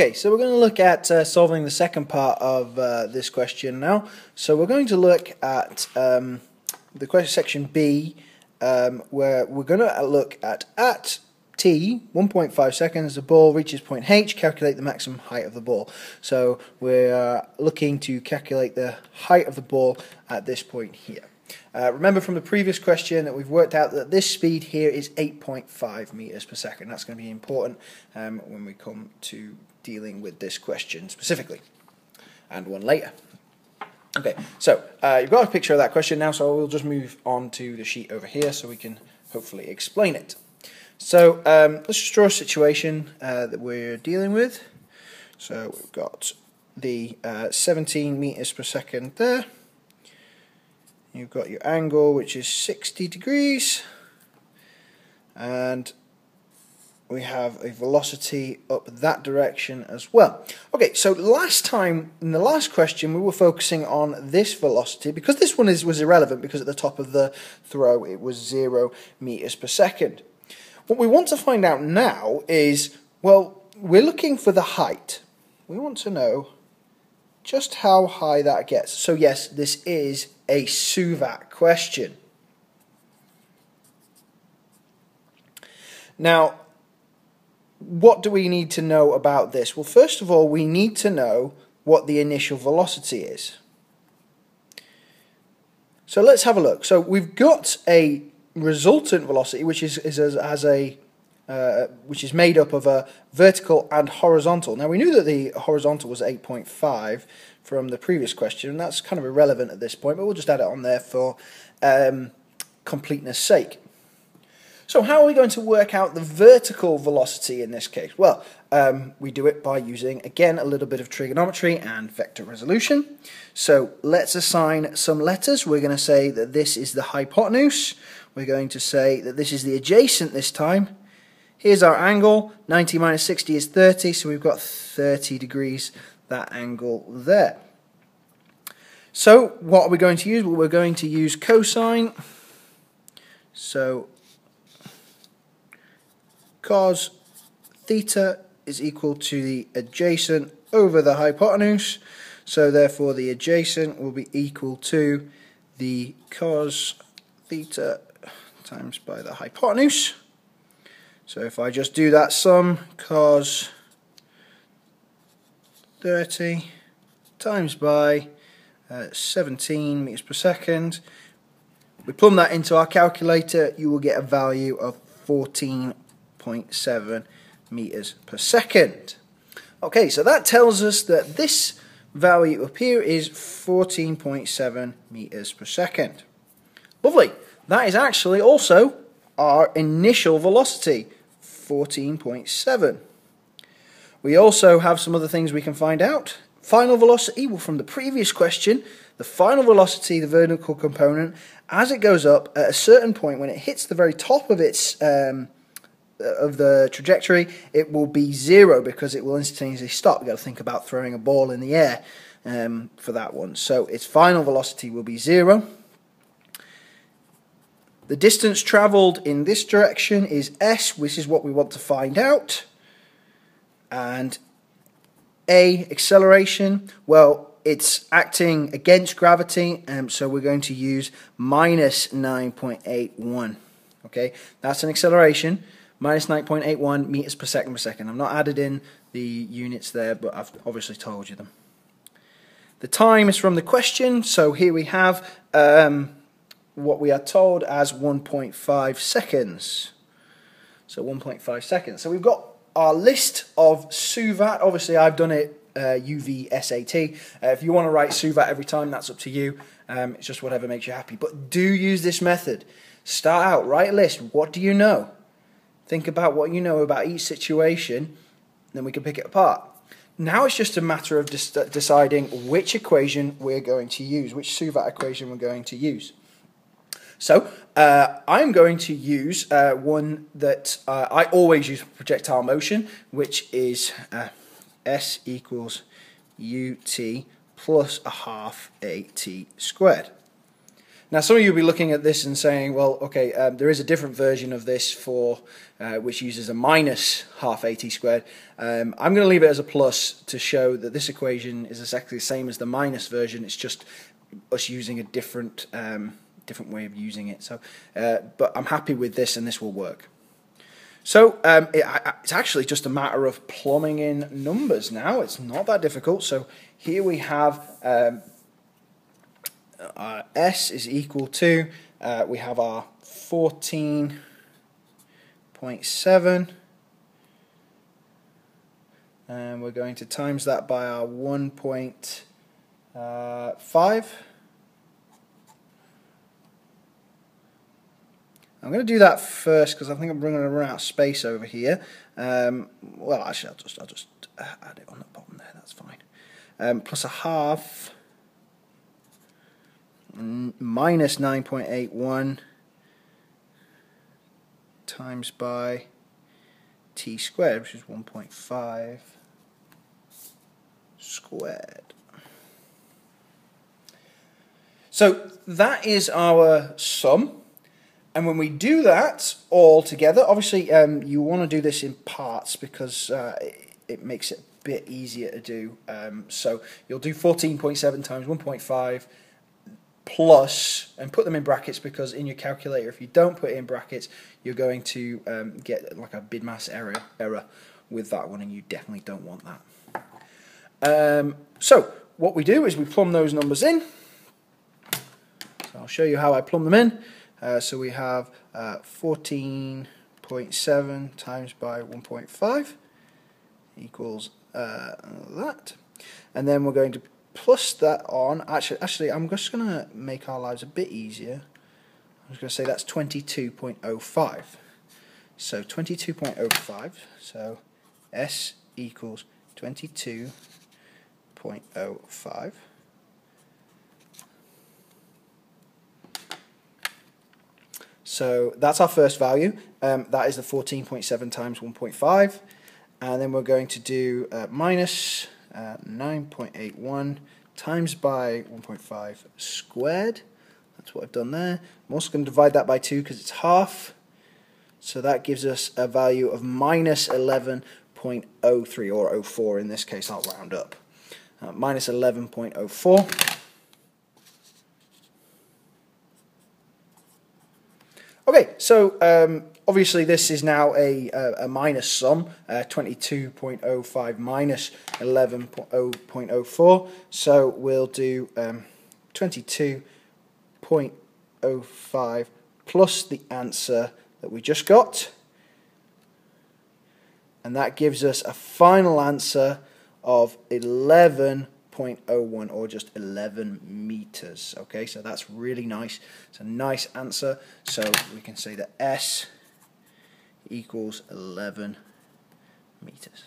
Okay, so we're going to look at solving the second part of this question now. So we're going to look at the question section B, where we're going to look at t 1.5 seconds, the ball reaches point H, calculate the maximum height of the ball. So we're looking to calculate the height of the ball at this point here. Remember from the previous question that we've worked out that this speed here is 8.5 meters per second. That's going to be important when we come to dealing with this question specifically, and one later. Okay, so you've got a picture of that question now, so we'll just move on to the sheet over here so we can hopefully explain it. So let's just draw a situation that we're dealing with. So we've got the 17 meters per second there. You've got your angle, which is 60 degrees, and we have a velocity up that direction as well. Okay, so last time, in the last question, we were focusing on this velocity, because this one was irrelevant, because at the top of the throw it was 0 meters per second. What we want to find out now is, well, we're looking for the height. We want to know just how high that gets. So yes, this is a Suvat question. Now, what do we need to know about this? Well, first of all, we need to know what the initial velocity is. So let's have a look. So we've got a resultant velocity, which is made up of a vertical and horizontal. Now we knew that the horizontal was 8.5 from the previous question, and that's kind of irrelevant at this point, but we'll just add it on there for completeness sake. So how are we going to work out the vertical velocity in this case? Well, we do it by using, again, a little bit of trigonometry and vector resolution. So let's assign some letters. We're going to say that this is the hypotenuse. We're going to say that this is the adjacent this time. Here's our angle. 90 minus 60 is 30, so we've got 30 degrees, that angle there. So what are we going to use? Well, we're going to use cosine. So cos theta is equal to the adjacent over the hypotenuse. So therefore the adjacent will be equal to the cos theta times by the hypotenuse. So if I just do that sum, cos 30 times by 17 meters per second, we plumb that into our calculator, you will get a value of 14.7 meters per second. Okay, so that tells us that this value up here is 14.7 meters per second. Lovely. That is actually also our initial velocity, 14.7. We also have some other things we can find out. Final velocity, well, from the previous question, the final velocity, the vertical component, as it goes up at a certain point, when it hits the very top of its of the trajectory, it will be 0 because it will instantaneously stop. You've got to think about throwing a ball in the air for that one. So its final velocity will be 0. The distance travelled in this direction is s, which is what we want to find out. And A, acceleration, well, it's acting against gravity, so we're going to use minus 9.81. Okay, that's an acceleration, minus 9.81 meters per second per second. I've not added in the units there, but I've obviously told you them. The time is from the question, so here we have what we are told as 1.5 seconds. So 1.5 seconds. So we've got our list of Suvat. Obviously I've done it UVSAT. If you want to write Suvat every time, that's up to you. It's just whatever makes you happy. But do use this method. Start out, write a list. What do you know? Think about what you know about each situation, then we can pick it apart. Now it's just a matter of deciding which equation we're going to use, which Suvat equation we're going to use. So I'm going to use one that I always use for projectile motion, which is S equals ut plus a half at squared. Now, some of you will be looking at this and saying, well, okay, there is a different version of this for which uses a minus half AT squared. I'm going to leave it as a plus to show that this equation is exactly the same as the minus version. It's just us using a different way of using it. So, but I'm happy with this, and this will work. So it's actually just a matter of plumbing in numbers now. It's not that difficult. So here we have S is equal to, we have our 14.7, and we're going to times that by our 1.5. I'm going to do that first because I think I'm going to run out of space over here. Well, actually, I'll just add it on the bottom there. That's fine. Plus a half minus 9.81 times by t squared, which is 1.5 squared. So that is our sum. And when we do that all together, obviously you want to do this in parts because it makes it a bit easier to do. So you'll do 14.7 times 1.5 plus, and put them in brackets because in your calculator, if you don't put it in brackets, you're going to get like a BIDMAS error with that one, and you definitely don't want that. So what we do is we plumb those numbers in. So I'll show you how I plumb them in. So we have 14.7 times by 1.5 equals that, and then we're going to plus that on. Actually, I'm just going to make our lives a bit easier. I'm just going to say that's 22.05. So 22.05. So S equals 22.05. So that's our first value. That is the 14.7 times 1.5. And then we're going to do minus 9.81 times by 1.5 squared. That's what I've done there. I'm also going to divide that by 2 because it's half. So that gives us a value of minus 11.03 or 04 in this case. I'll round up. Minus 11.04. Okay, so obviously this is now a minus sum, 22.05 minus 11.04, so we'll do 22.05 plus the answer that we just got, and that gives us a final answer of 11.01 or just 11 meters. Okay, so that's really nice. It's a nice answer. So we can say that S equals 11 meters.